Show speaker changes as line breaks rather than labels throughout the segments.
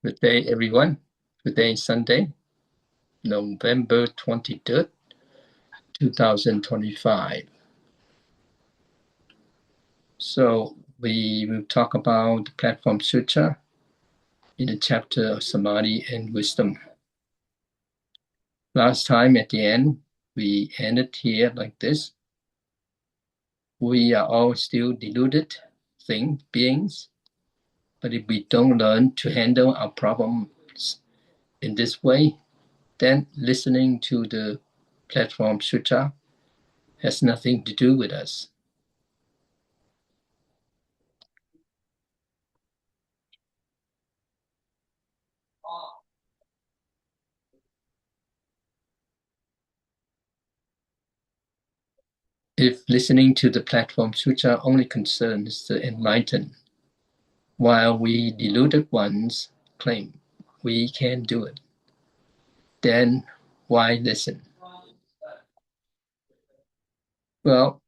Good day, everyone. Today is Sunday, November 23rd, 2025. So we will talk about the Platform Sutra in the chapter of Samadhi and Wisdom. Last time at the end, we ended here like this. We are all still deluded beings, but if we don't learn to handle our problems in this way, then listening to the Platform Sutra has nothing to do with us. If listening to the Platform Sutra only concerns the enlightened, while we deluded ones claim we can do it, then why listen? Well,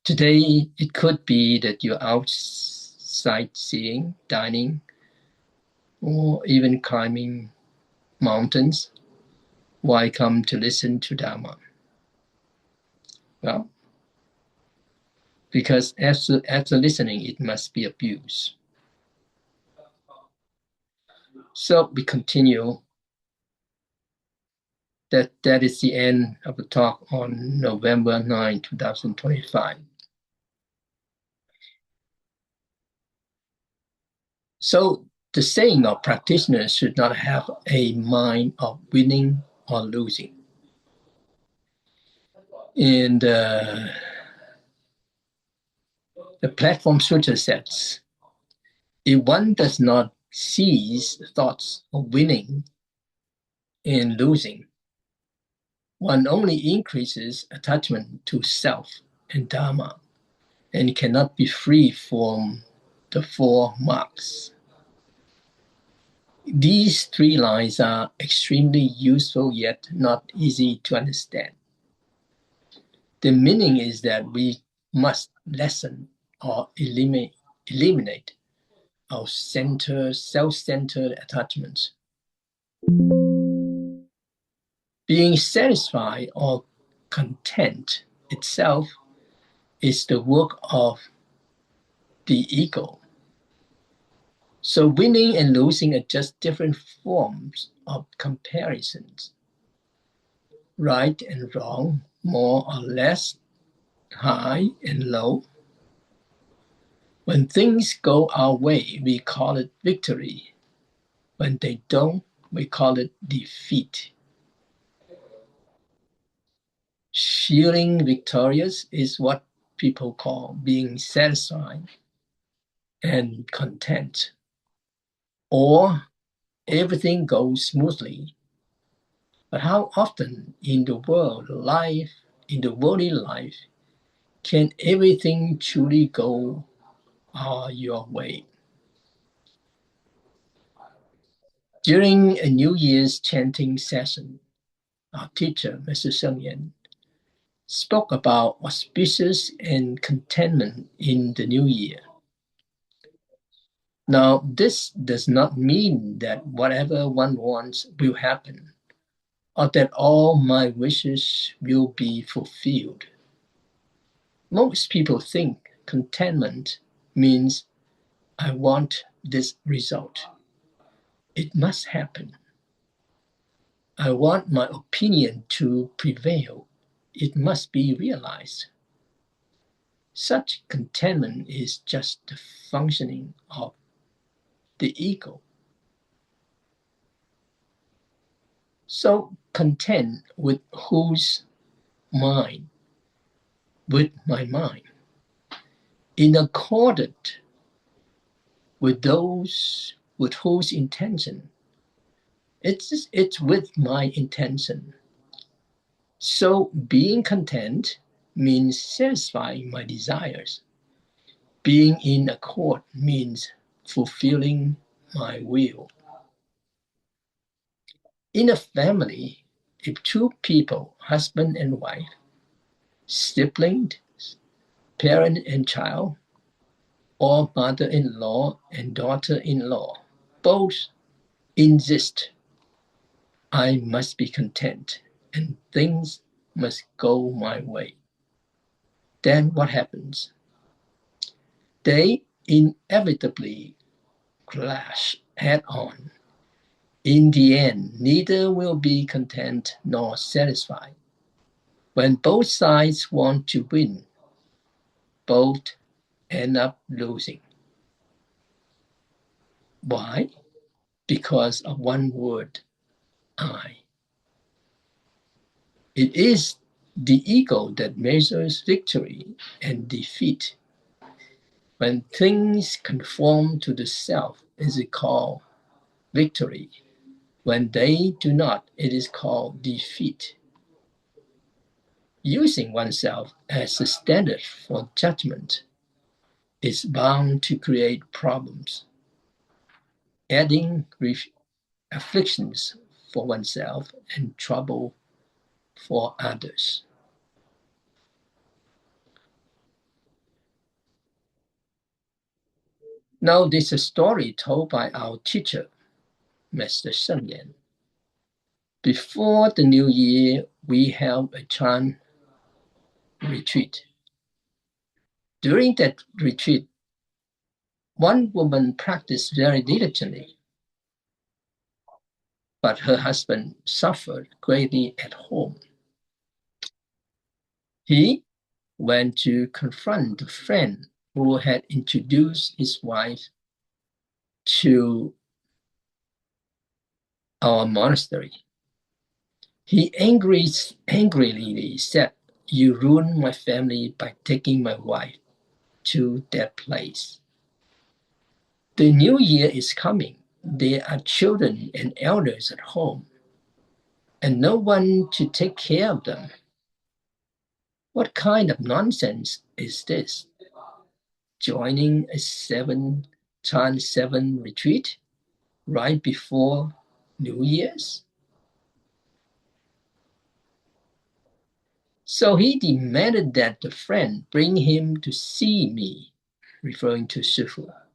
today it could be that you're out sightseeing, dining, or even climbing mountains. Why come to listen to Dharma? Well, because after listening, it must be abused. So we continue. That is the end of the talk on November 9, 2025. So the saying of practitioners should not have a mind of winning or losing. In the Platform Sutra says, if one does not cease the thoughts of winning and losing, one only increases attachment to self and Dharma and cannot be free from the four marks. These three lines are extremely useful yet not easy to understand. The meaning is that we must lessen or eliminate our self-centered attachments. Being satisfied or content itself is the work of the ego. So winning and losing are just different forms of comparisons. Right and wrong, more or less, high and low. When things go our way, we call it victory. When they don't, we call it defeat. Feeling victorious is what people call being satisfied and content. Or everything goes smoothly. But how often in the worldly life, can everything truly go your way? During a New Year's chanting session, our teacher, Mr. Seng Yen, spoke about auspicious and contentment in the new year. Now, this does not mean that whatever one wants will happen, or that all my wishes will be fulfilled. Most people think contentment means I want this result. It must happen. I want my opinion to prevail. It must be realized. Such contentment is just the functioning of the ego. So content with whose mind? With my mind. In accordance with those with whose intention? It's with my intention. So being content means satisfying my desires. Being in accord means fulfilling my will. In a family, if two people, husband and wife, siblings, parent and child, or mother-in-law and daughter-in-law both insist I must be content and things must go my way, then what happens? They inevitably clash head on. In the end, neither will be content nor satisfied. When both sides want to win, both end up losing. Why? Because of one word, I. It is the ego that measures victory and defeat. When things conform to the self, it is called victory. When they do not, it is called defeat. Using oneself as a standard for judgment is bound to create problems, adding afflictions for oneself and trouble for others. Now, this is a story told by our teacher, Master Sheng Yan. Before the new year, we held a Chan retreat. During that retreat, one woman practiced very diligently, but her husband suffered greatly at home. He went to confront the friend who had introduced his wife to our monastery. He angrily said, "You ruined my family by taking my wife to that place. The new year is coming. There are children and elders at home, and no one to take care of them. What kind of nonsense is this? Joining a 7 retreat right before New Year's?" So he demanded that the friend bring him to see me, referring to Sutra,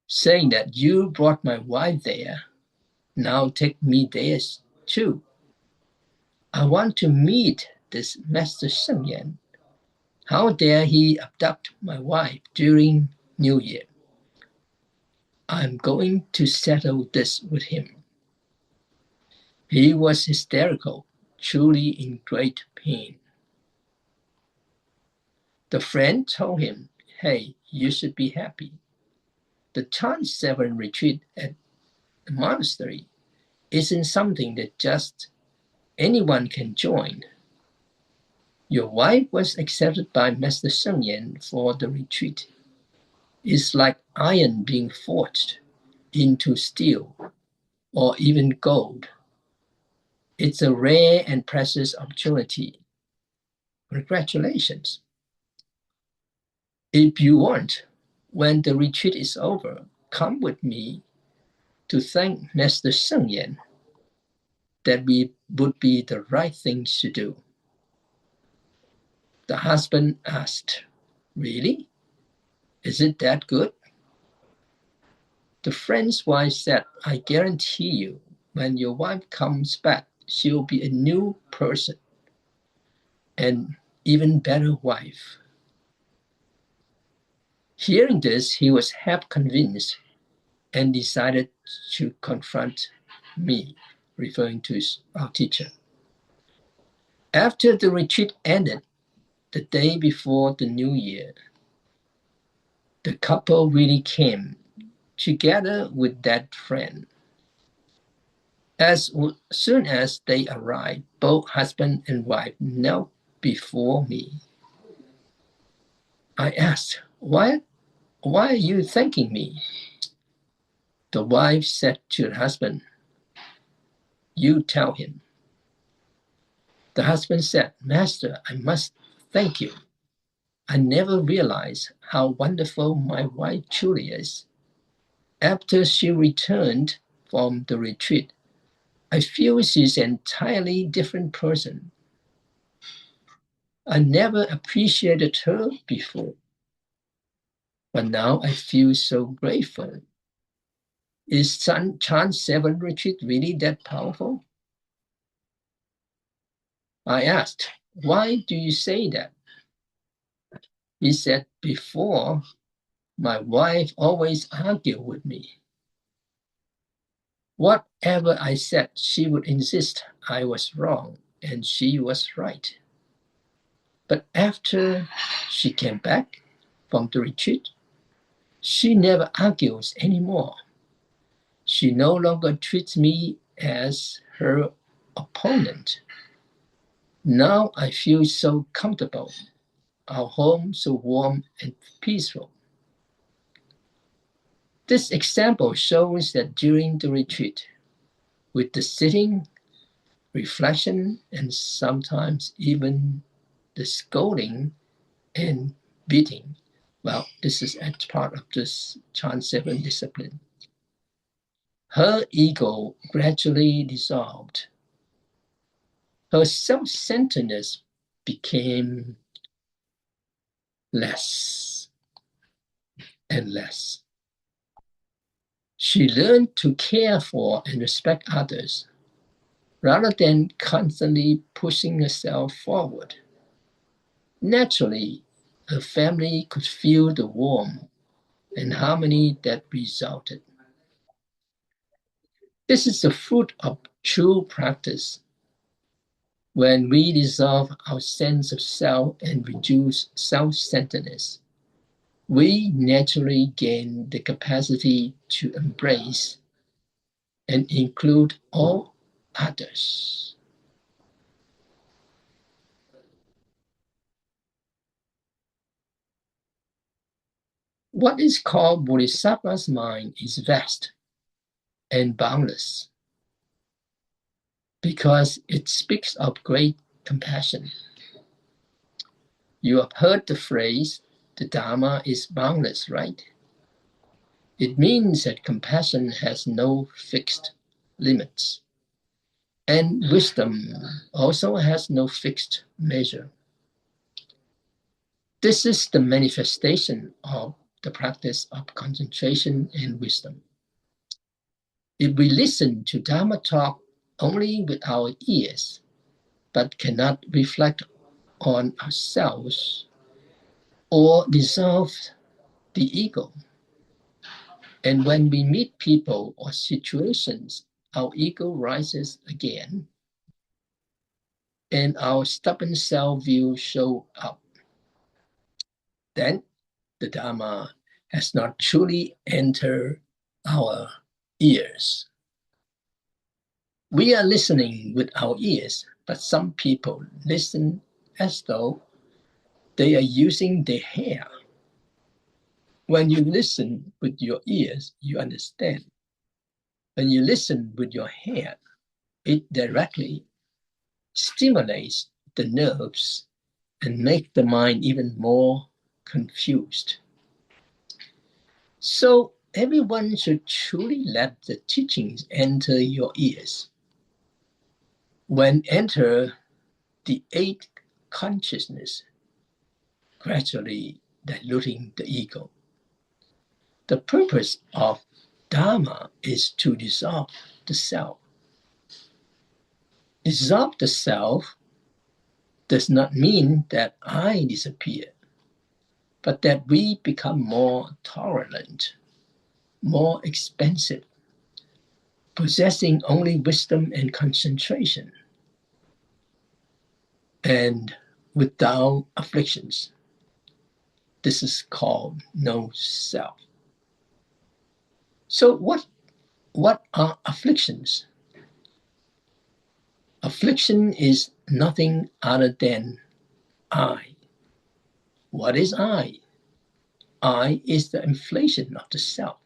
saying that you brought my wife there, now take me there too. I want to meet this Master Sheng Yan. How dare he abduct my wife during New Year? I'm going to settle this with him. He was hysterical, truly in great pain. The friend told him, "Hey, you should be happy. The Chan 7 retreat at the monastery isn't something that just anyone can join. Your wife was accepted by Master Sheng Yan for the retreat. It's like iron being forged into steel or even gold. It's a rare and precious opportunity. Congratulations. If you want, when the retreat is over, come with me to thank Master Sheng Yan. That would be the right thing to do." The husband asked, "Really? Is it that good?" The friend's wife said, "I guarantee you, when your wife comes back, she'll be a new person, an even better wife." Hearing this, he was half convinced and decided to confront me, referring to our teacher. After the retreat ended, the day before the new year, the couple really came together with that friend. As soon as they arrived, both husband and wife knelt before me. I asked, why are you thanking me?" The wife said to the husband, "You tell him." The husband said, "Master, I must thank you. I never realized how wonderful my wife truly is. After she returned from the retreat, I feel she's an entirely different person. I never appreciated her before." But now I feel so grateful. Is Chant 7 retreat really that powerful? I asked, why do you say that? He said, before, my wife always argued with me. Whatever I said, she would insist I was wrong and she was right. But after she came back from the retreat, she never argues anymore. She no longer treats me as her opponent. Now I feel so comfortable, our home so warm and peaceful. This example shows that during the retreat, with the sitting, reflection, and sometimes even the scolding and beating, well, this is as part of this Chant 7 discipline. Her ego gradually dissolved. Her self-centeredness became less and less. She learned to care for and respect others rather than constantly pushing herself forward. Naturally, her family could feel the warmth and harmony that resulted. This is the fruit of true practice. When we dissolve our sense of self and reduce self-centeredness, we naturally gain the capacity to embrace and include all others. What is called Bodhisattva's mind is vast and boundless because it speaks of great compassion. You have heard the phrase, the Dharma is boundless, right? It means that compassion has no fixed limits. And wisdom also has no fixed measure. This is the manifestation of the practice of concentration and wisdom. If we listen to Dharma talk only with our ears, but cannot reflect on ourselves or dissolve the ego, and when we meet people or situations, our ego rises again, and our stubborn self view show up, then the Dharma has not truly entered our ears. We are listening with our ears, but some people listen as though they are using their hair. When you listen with your ears, you understand. When you listen with your hair, it directly stimulates the nerves and make the mind even more confused. So everyone should truly let the teachings enter your ears. When enter the eighth consciousness, gradually diluting the ego. The purpose of Dharma is to dissolve the self. Dissolve the self does not mean that I disappear, but that we become more tolerant, more expansive, possessing only wisdom and concentration, and without afflictions. This is called no self. So what are afflictions? Affliction is nothing other than I. What is I? I is the inflation of the self,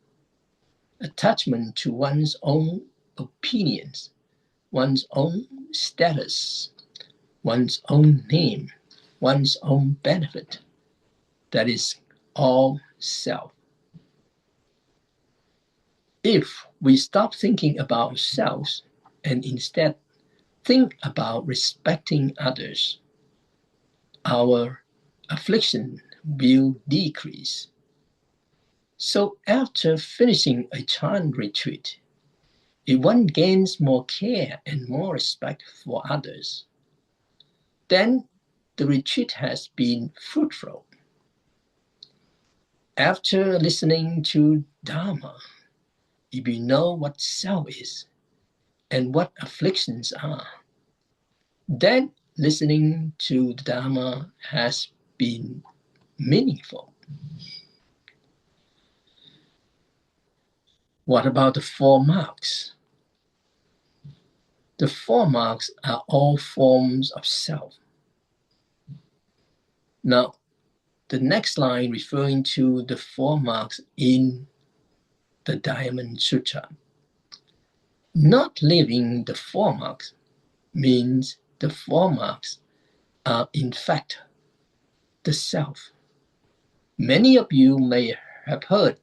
attachment to one's own opinions, one's own status, one's own name, one's own benefit. That is all self. If we stop thinking about ourselves and instead think about respecting others, our affliction will decrease. So after finishing a chant retreat, if one gains more care and more respect for others, then the retreat has been fruitful. After listening to Dharma, if you know what self is and what afflictions are, then listening to the Dharma has been meaningful. What about the 4 marks? The 4 marks are all forms of self. Now, the next line referring to the 4 marks in the Diamond Sutra. Not living the 4 marks means the 4 marks are in fact the self. Many of you may have heard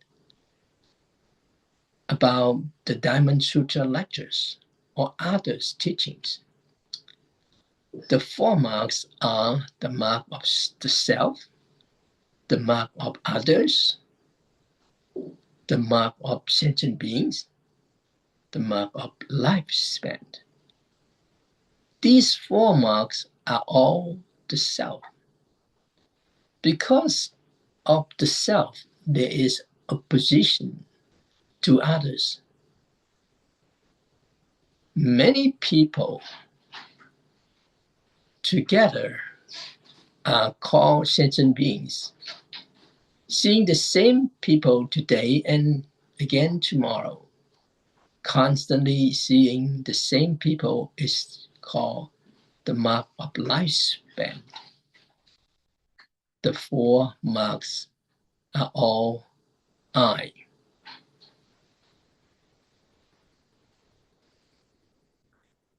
about the Diamond Sutra lectures or others' teachings. The 4 marks are the mark of the self, the mark of others, the mark of sentient beings, the mark of lifespan. These 4 marks are all the self. Because of the self, there is opposition to others. Many people together are called sentient beings. Seeing the same people today and again tomorrow, constantly seeing the same people is called the mark of lifespan. The 4 marks are all I.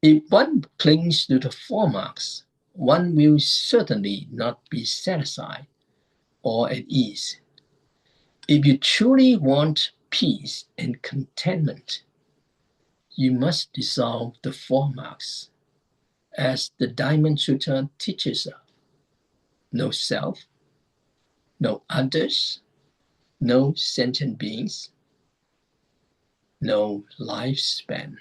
If one clings to the 4 marks, one will certainly not be satisfied or at ease. If you truly want peace and contentment, you must dissolve the 4 marks, as the Diamond Sutra teaches us. No self, no others, no sentient beings, no lifespan.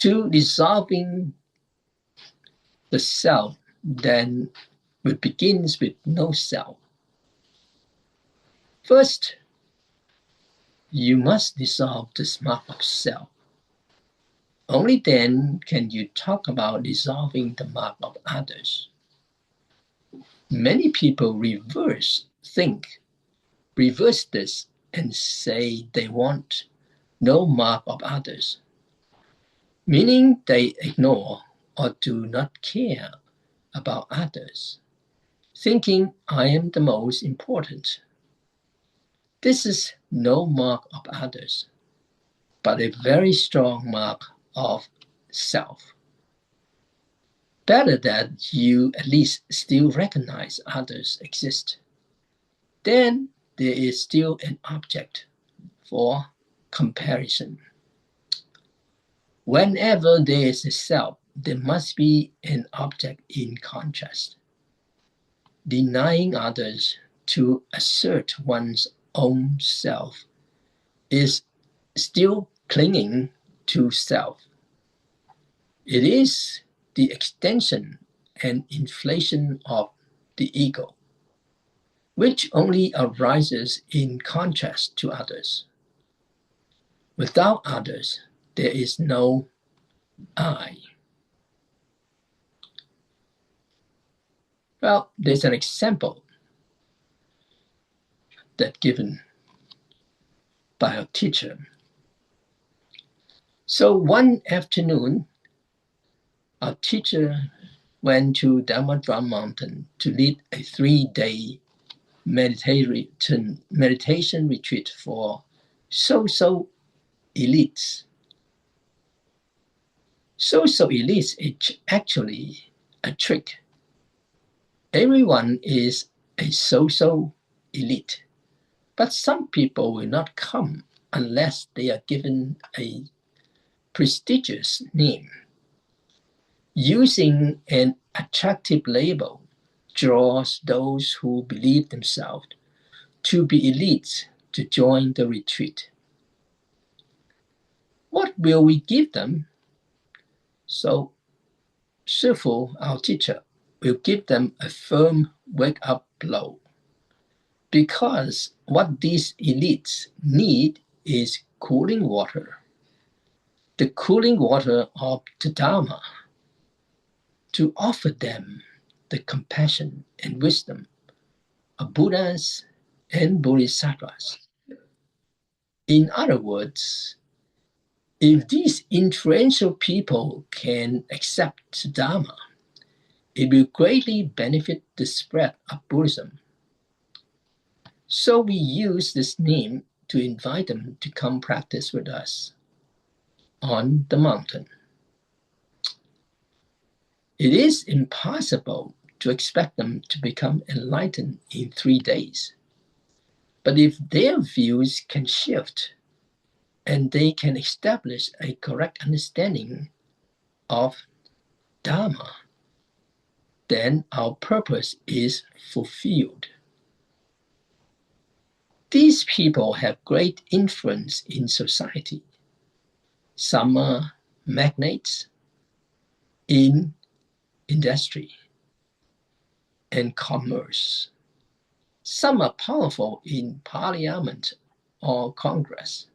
To dissolving the self, then it begins with no self. First, you must dissolve this mark of self. Only then can you talk about dissolving the mark of others. Many people reverse this and say they want no mark of others, meaning they ignore or do not care about others, thinking I am the most important. This is no mark of others, but a very strong mark of self. Better that you at least still recognize others exist. Then there is still an object for comparison. Whenever there is a self, there must be an object in contrast. Denying others to assert one's own self is still clinging to self. It is the extension and inflation of the ego, which only arises in contrast to others. Without others, there is no I. Well, there's an example that given by a teacher. So one afternoon, our teacher went to Dharma Mountain to lead a 3-day meditation retreat for so-so elites. So-so elites is actually a trick. Everyone is a so-so elite, but some people will not come unless they are given a prestigious name. Using an attractive label draws those who believe themselves to be elites to join the retreat. What will we give them? So Shifu, our teacher, will give them a firm wake-up blow. Because what these elites need is cooling water. The cooling water of the Dharma, to offer them the compassion and wisdom of Buddhas and Bodhisattvas. In other words, if these influential people can accept the Dharma, it will greatly benefit the spread of Buddhism. So we use this name to invite them to come practice with us on the mountain. It is impossible to expect them to become enlightened in 3 days. But if their views can shift and they can establish a correct understanding of Dharma, then our purpose is fulfilled. These people have great influence in society. Some are magnates in industry and commerce. Some are powerful in parliament or Congress.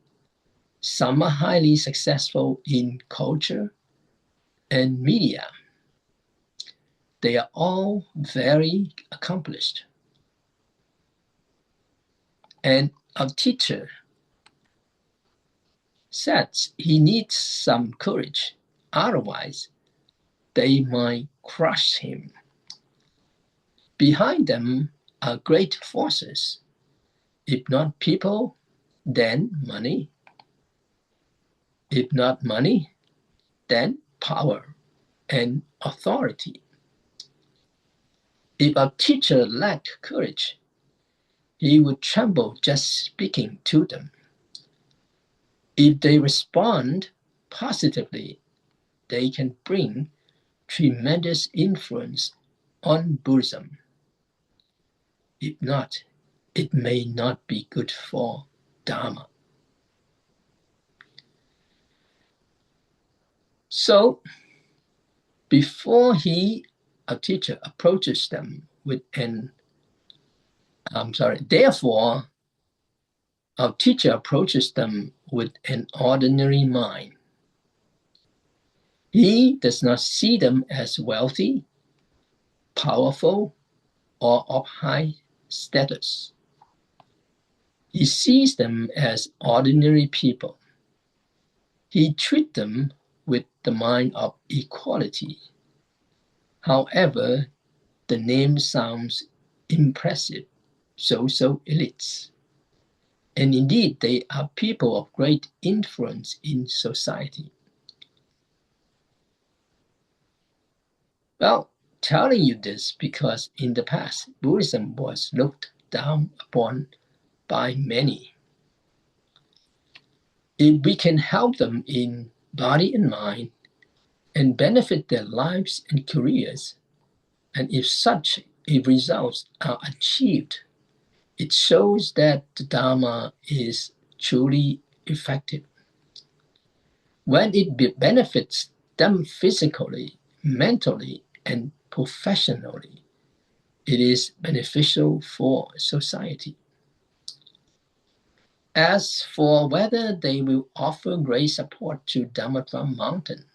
Some are highly successful in culture and media. They are all very accomplished. And our teacher says he needs some courage, otherwise they might crush him. Behind them are great forces. If not people, then money. If not money, then power and authority. If our teacher lacked courage, he would tremble just speaking to them. If they respond positively, they can bring tremendous influence on Buddhism. If not, it may not be good for Dharma. So, before our teacher, approaches them with therefore, our teacher approaches them with an ordinary mind. He does not see them as wealthy, powerful, or of high status. He sees them as ordinary people. He treats them with the mind of equality. However, the name sounds impressive, social elites. And indeed, they are people of great influence in society. Well, telling you this because in the past, Buddhism was looked down upon by many. If we can help them in body and mind and benefit their lives and careers, and if such results are achieved, it shows that the Dharma is truly effective. When it benefits them physically, mentally, and professionally, it is beneficial for society. As for whether they will offer great support to Dharma Mountain,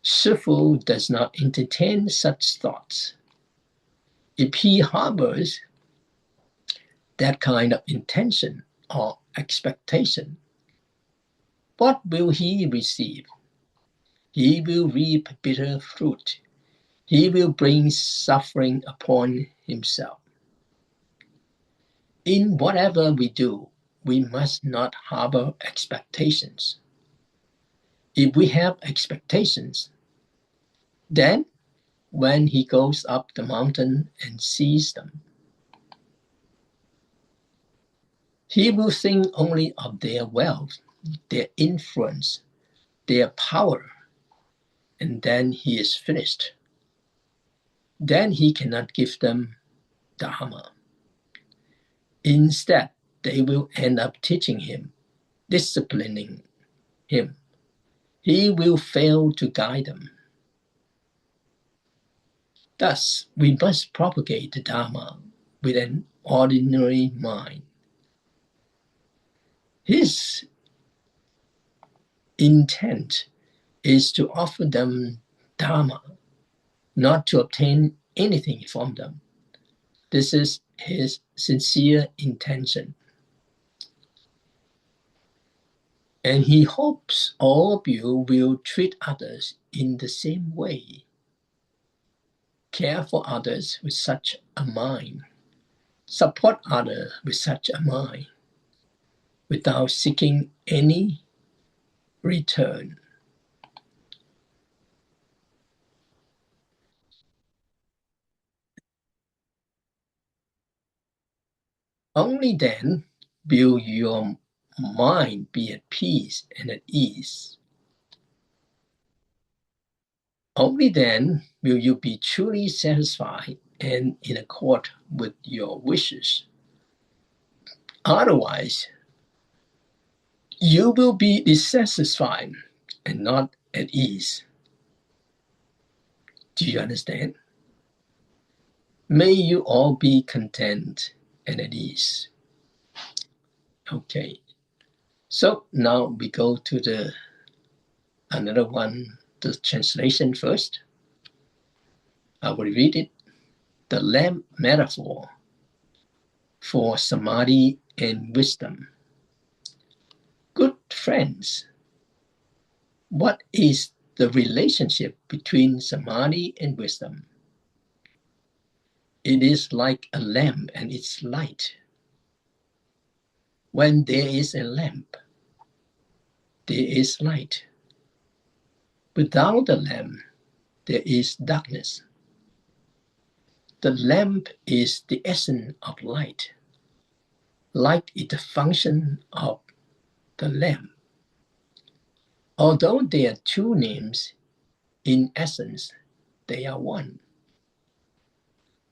Shifu does not entertain such thoughts. If he harbors that kind of intention or expectation, what will he receive? He will reap bitter fruit. He will bring suffering upon himself. In whatever we do, we must not harbor expectations. If we have expectations, then when he goes up the mountain and sees them, he will think only of their wealth, their influence, their power, and then he is finished. Then he cannot give them Dharma. Instead, they will end up teaching him, disciplining him. He will fail to guide them. Thus, we must propagate the Dharma with an ordinary mind. His intent is to offer them Dharma, not to obtain anything from them. This is his sincere intention. And he hopes all of you will treat others in the same way. Care for others with such a mind. Support others with such a mind, without seeking any return. Only then will your mind be at peace and at ease. Only then will you be truly satisfied and in accord with your wishes. Otherwise, you will be dissatisfied and not at ease. Do you understand? May you all be content and at ease. Okay, so now we go to another one, the translation first. I will read it. The lamp metaphor for samadhi and wisdom. Good friends, what is the relationship between samadhi and wisdom? It is like a lamp and its light. When there is a lamp, there is light. Without the lamp, there is darkness. The lamp is the essence of light. Light is the function of the lamp. Although there are two names, in essence, they are one.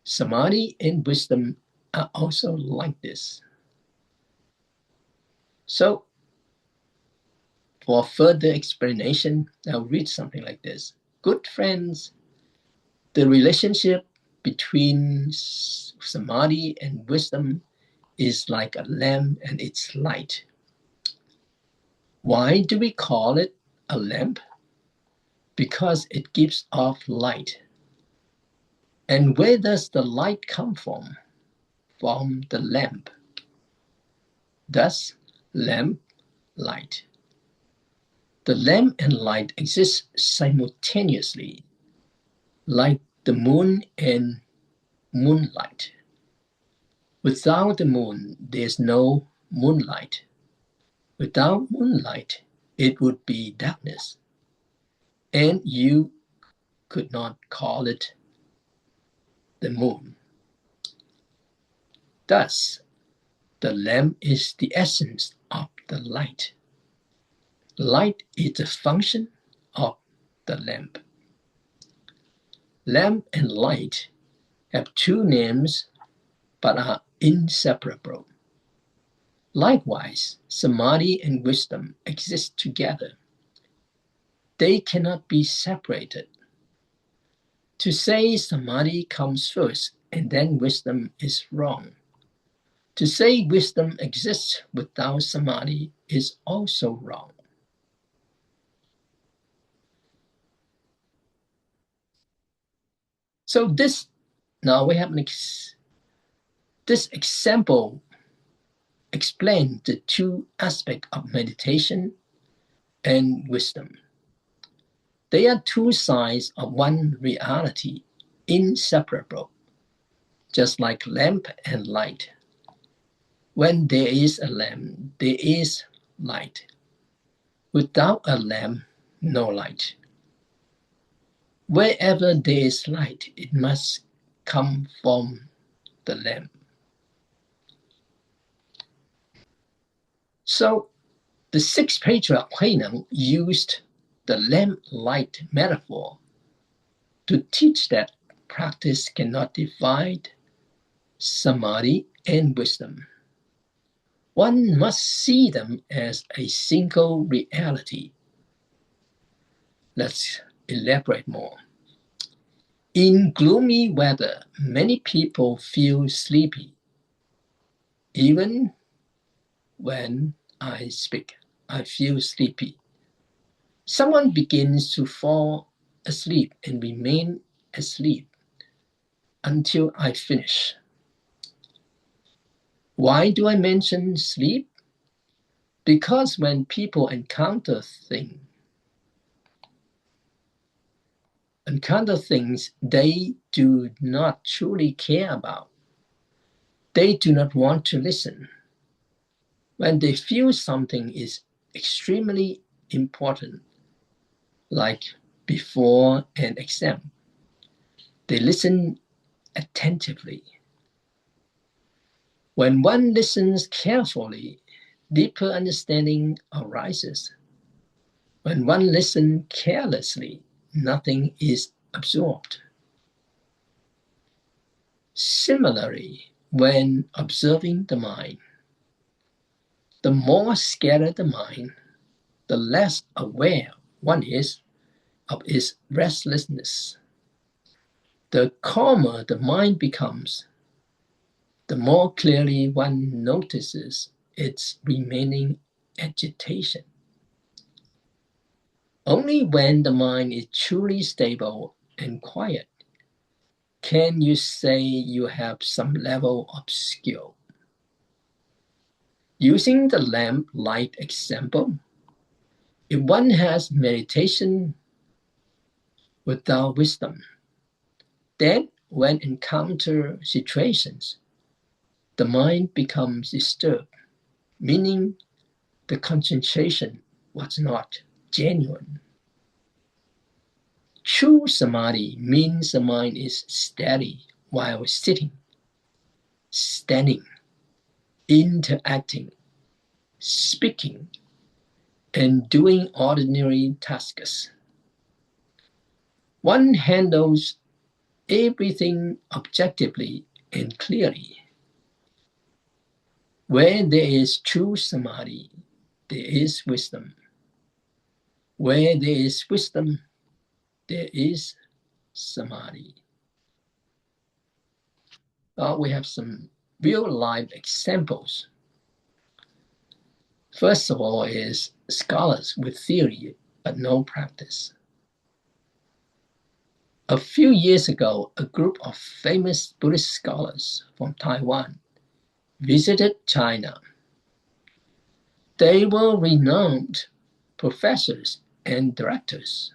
Samadhi and wisdom are also like this. So, for further explanation, I'll read something like this. Good friends, the relationship between samadhi and wisdom is like a lamp and its light. Why do we call it a lamp? Because it gives off light. And where does the light come from? From the lamp. Thus, lamp, light. The lamp and light exist simultaneously, like the moon and moonlight. Without the moon, there's no moonlight. Without moonlight, it would be darkness. And you could not call it the moon. Thus, the lamp is the essence of the light. Light is the function of the lamp. Lamp and light have two names but are inseparable. Likewise, samadhi and wisdom exist together. They cannot be separated. To say samadhi comes first and then wisdom is wrong. To say wisdom exists without samadhi is also wrong. So now we have this example explains the two aspects of meditation and wisdom. They are two sides of one reality, inseparable, just like lamp and light. When there is a lamp, there is light. Without a lamp, no light. Wherever there is light, it must come from the lamp. So the sixth patriarch Huineng used the lamplight metaphor to teach that practice cannot divide samadhi and wisdom. One must see them as a single reality. Let's elaborate more. In gloomy weather, many people feel sleepy. Even when I speak, I feel sleepy. Someone begins to fall asleep and remain asleep until I finish. Why do I mention sleep? Because when people encounter things they do not truly care about, they do not want to listen. When they feel something is extremely important, like before an exam, they listen attentively. When one listens carefully, deeper understanding arises. When one listens carelessly, nothing is absorbed. Similarly, when observing the mind, the more scattered the mind, the less aware one is of its restlessness. The calmer the mind becomes, the more clearly one notices its remaining agitation. Only when the mind is truly stable and quiet can you say you have some level of skill. Using the lamp light example, if one has meditation without wisdom, then when encounter situations, the mind becomes disturbed, meaning the concentration was not genuine. True samadhi means the mind is steady while sitting, standing, interacting, speaking, and doing ordinary tasks. One handles everything objectively and clearly. Where there is true samadhi, there is wisdom. Where there is wisdom, there is samadhi. We have some real-life examples. First of all is scholars with theory but no practice. A few years ago, a group of famous Buddhist scholars from Taiwan visited China. They were renowned professors and directors,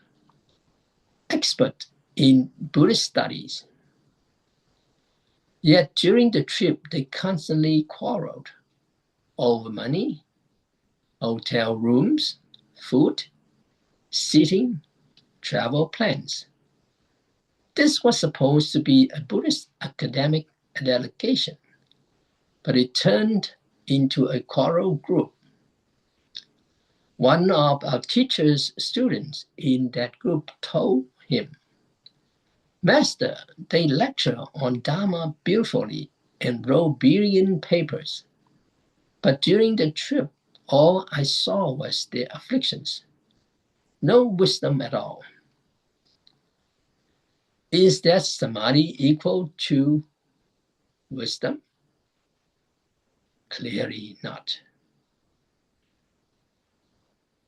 expert in Buddhist studies. Yet during the trip, they constantly quarreled over money, hotel rooms, food, seating, travel plans. This was supposed to be a Buddhist academic delegation, but it turned into a quarrel group. One of our teacher's students in that group told him, "Master, they lecture on Dharma beautifully and wrote brilliant papers. But during the trip, all I saw was their afflictions. No wisdom at all." Is that samadhi equal to wisdom? Clearly not.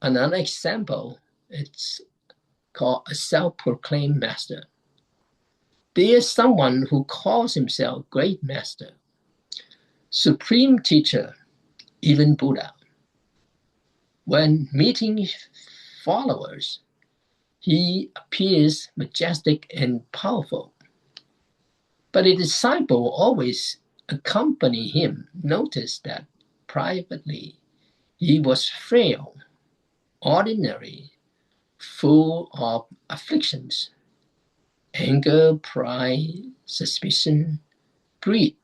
Another example, it's called a self-proclaimed master. There is someone who calls himself great master, supreme teacher, even Buddha. When meeting followers, he appears majestic and powerful. But a disciple always accompany him noticed that privately he was frail, ordinary, full of afflictions, anger, pride, suspicion, greed.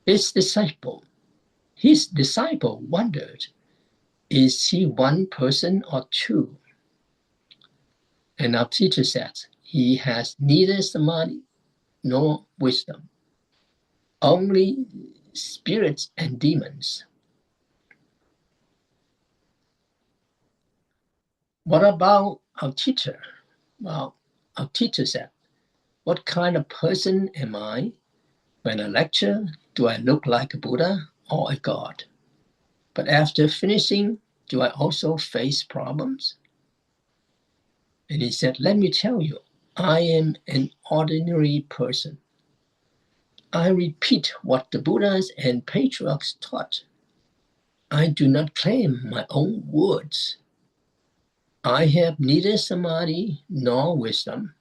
His disciple wondered, is he one person or two? And our teacher says he has neither samadhi nor wisdom, only spirits and demons. What about our teacher? Well, our teacher said, what kind of person am I? When I lecture, do I look like a Buddha or a god? But after finishing, do I also face problems? And he said, let me tell you, I am an ordinary person. I repeat what the Buddhas and patriarchs taught. I do not claim my own words. I have neither samadhi nor wisdom.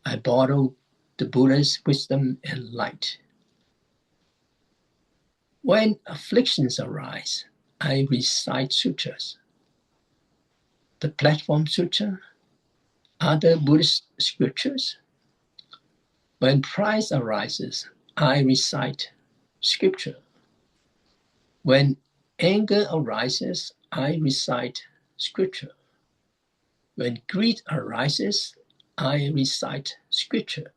I borrow the Buddha's wisdom and light. When afflictions arise, I recite sutras. The Platform Sutra, other Buddhist scriptures. When pride arises, I recite scripture. When anger arises, I recite scripture. When greed arises, I recite scripture.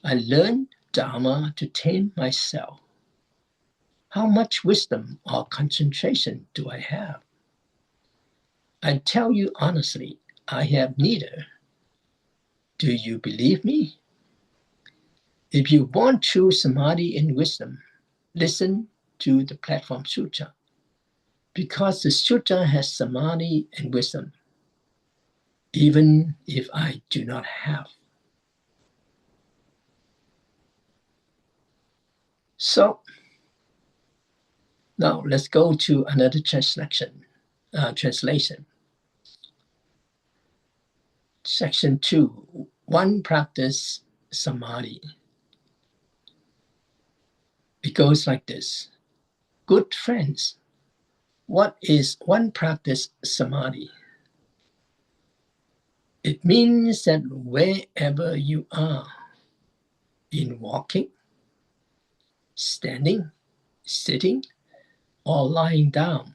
I learn Dharma to tame myself. How much wisdom or concentration do I have? I tell you honestly, I have neither. Do you believe me? If you want true samadhi and wisdom, listen to the Platform Sutra, because the Sutra has samadhi and wisdom, even if I do not have. So, now let's go to another translation. Section 2, one practice samadhi. It goes like this. Good friends, what is one practice samadhi? It means that wherever you are, in walking, standing, sitting, or lying down,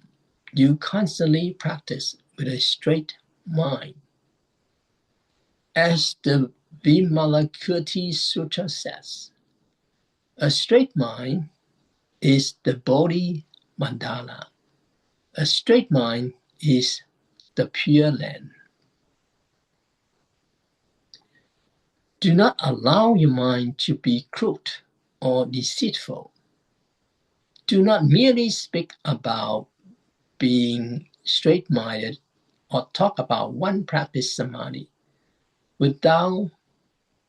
you constantly practice with a straight mind. As the Vimalakirti Sutra says, a straight mind is the Bodhi mandala. A straight mind is the Pure Land. Do not allow your mind to be crooked or deceitful. Do not merely speak about being straight-minded or talk about one practice samadhi without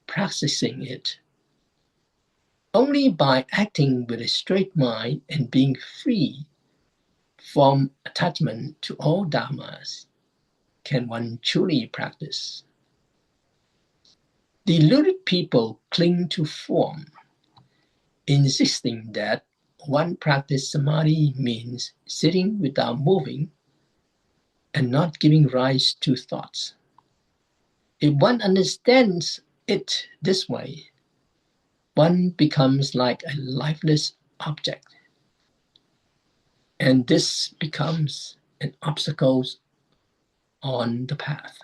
practicing it. Only by acting with a straight mind and being free from attachment to all dharmas can one truly practice. Deluded people cling to form, insisting that one practice samadhi means sitting without moving and not giving rise to thoughts. If one understands it this way, one becomes like a lifeless object, and this becomes an obstacle on the path.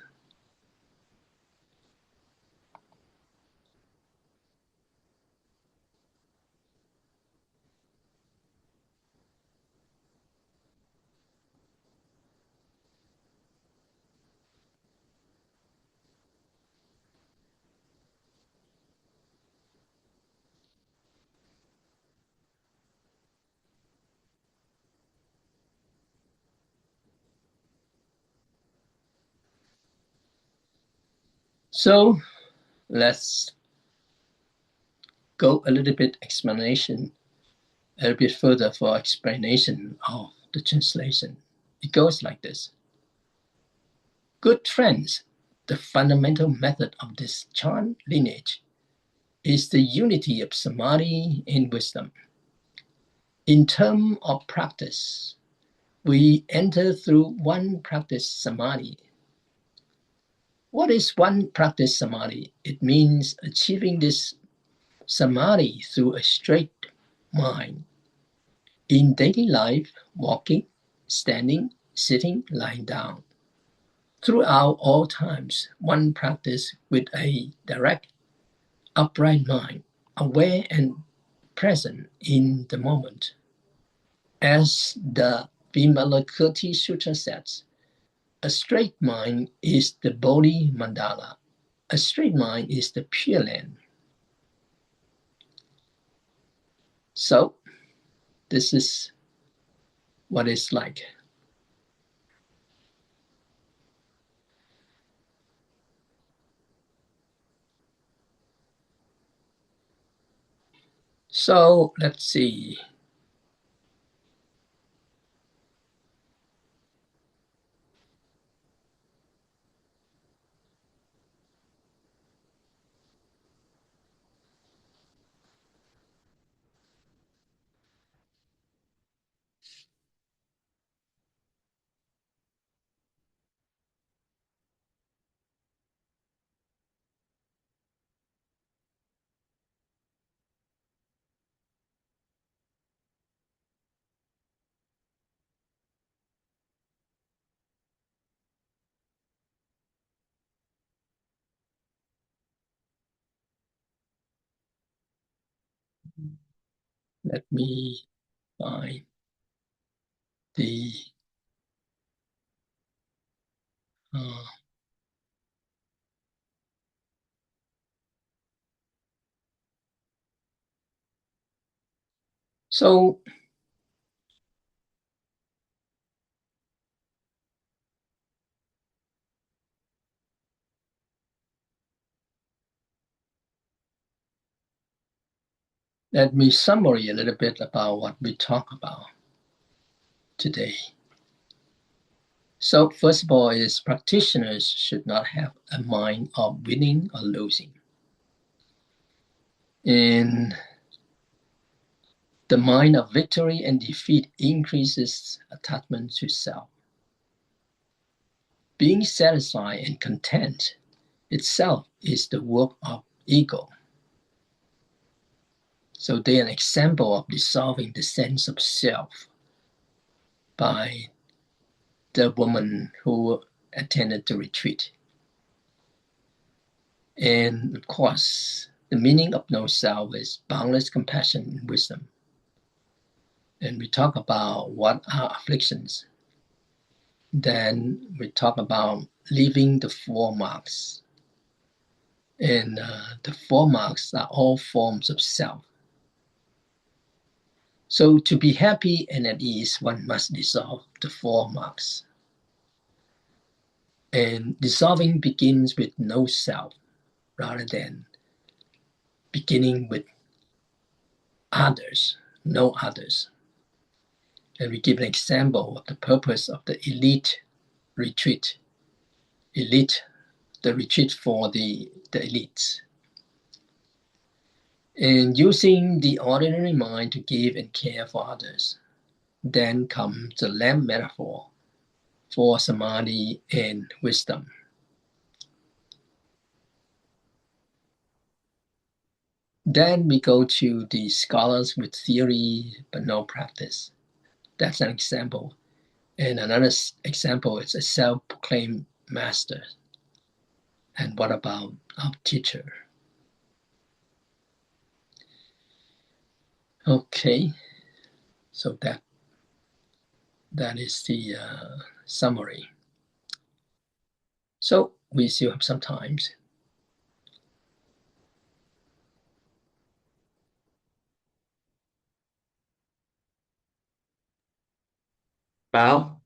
So let's go a little bit further for explanation of the translation. It goes like this. Good friends, the fundamental method of this Chan lineage is the unity of samadhi and wisdom. In terms of practice, we enter through one practice samadhi. What is one practice samadhi? It means achieving this samadhi through a straight mind. In daily life, walking, standing, sitting, lying down. Throughout all times, one practice with a direct, upright mind, aware and present in the moment. As the Vimalakirti Sutra says, a straight mind is the Bodhi mandala. A straight mind is the Pure Land. So, this is what it's like. So, let's see. Let me find the uh, so let me summary a little bit about what we talk about today. So first of all is practitioners should not have a mind of winning or losing. In the mind of victory and defeat increases attachment to self. Being satisfied and content itself is the work of ego. So they are an example of dissolving the sense of self by the woman who attended the retreat. And of course, the meaning of no self is boundless compassion and wisdom. And we talk about what are afflictions. Then we talk about leaving the four marks. And the four marks are all forms of self. So to be happy and at ease, one must dissolve the four marks. And dissolving begins with no self rather than beginning with others, no others. And we give an example of the purpose of the elite retreat. Elite, the retreat for the elites. And using the ordinary mind to give and care for others. Then comes the lamp metaphor for samadhi and wisdom. Then we go to the scholars with theory but no practice. That's an example. And another example is a self-proclaimed master. And what about our teacher? Okay, so that is the summary. So we still have some time.
Bảo